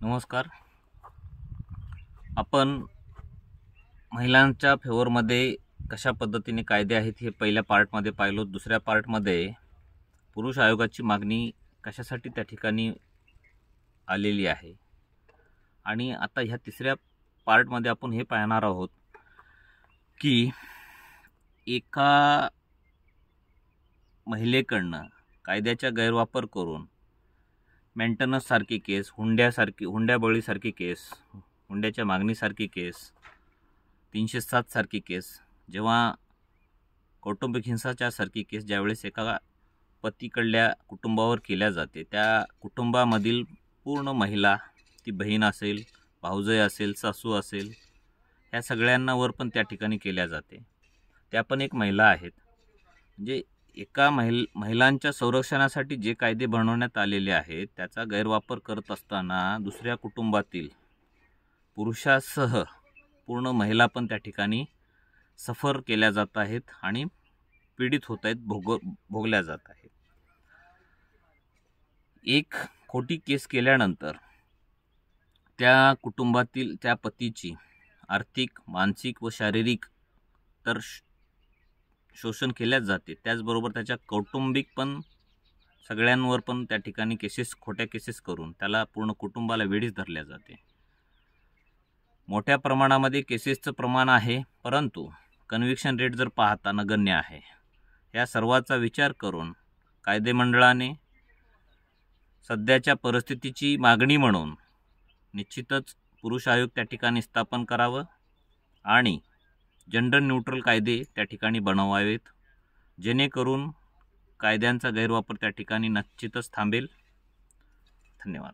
नमस्कार. आपण महिलांच्या फेवरमध्ये कशा पद्धतीने कायदे आहेत हे पहिल्या पार्टमध्ये पाहिलो. दुसऱ्या पार्टमध्ये पुरुष आयोगाची मागणी कशासाठी त्या ठिकाणी आलेली आहे आणि आता ह्या तिसऱ्या पार्टमध्ये आपण हे पाहणार आहोत की एका महिलेकडनं कायद्याचा गैरवापर करून मेंटेनन्स सारखी केस, हुंड्याबळीसारखी केस, हुंड्याच्या मागणीसारखी केस, 307 सारखी केस, जेव्हा कौटुंबिक हिंसाचारासारखी केस ज्यावेळेस एका पतीकडल्या कुटुंबावर केल्या जाते, त्या कुटुंबामधील पूर्ण महिला, ती बहीण असेल, भाऊजय असेल, सासू असेल, ह्या सगळ्यांनावर पण त्या ठिकाणी केल्या जाते. त्या पण एक महिला आहेत. म्हणजे एका महिलांच्या संरक्षणासाठी जे कायदे बनवण्यात आलेले आहेत त्याचा गैरवापर करत असताना दुसऱ्या कुटुंबातील पुरुषासह पूर्ण महिला पण त्या ठिकाणी सफर केल्या जात आहेत आणि पीडित होत आहेत, भोगल्या जात आहेत. एक खोटी केस केल्यानंतर त्या कुटुंबातील त्या पतीची आर्थिक, मानसिक व शारीरिक तर शोषण केल्याच जाते. त्याचबरोबर त्याच्या कौटुंबिक पण सगळ्यांवर पण त्या ठिकाणी खोट्या केसेस करून त्याला पूर्ण कुटुंबाला वेढीस धरल्या जाते. मोठ्या प्रमाणामध्ये केसेसचं प्रमाण आहे, परंतु कन्व्हिक्शन रेट जर पाहता नगण्य आहे. या सर्वाचा विचार करून कायदेमंडळाने सध्याच्या परिस्थितीची मागणी म्हणून निश्चितच पुरुष आयोग त्या ठिकाणी स्थापन करावं आणि जेंडर न्यूट्रल कायदे त्या ठिकाणी बनवावेत, जेणेकरून कायद्यांचा गैरवापर त्या ठिकाणी निश्चितच थांबेल. धन्यवाद.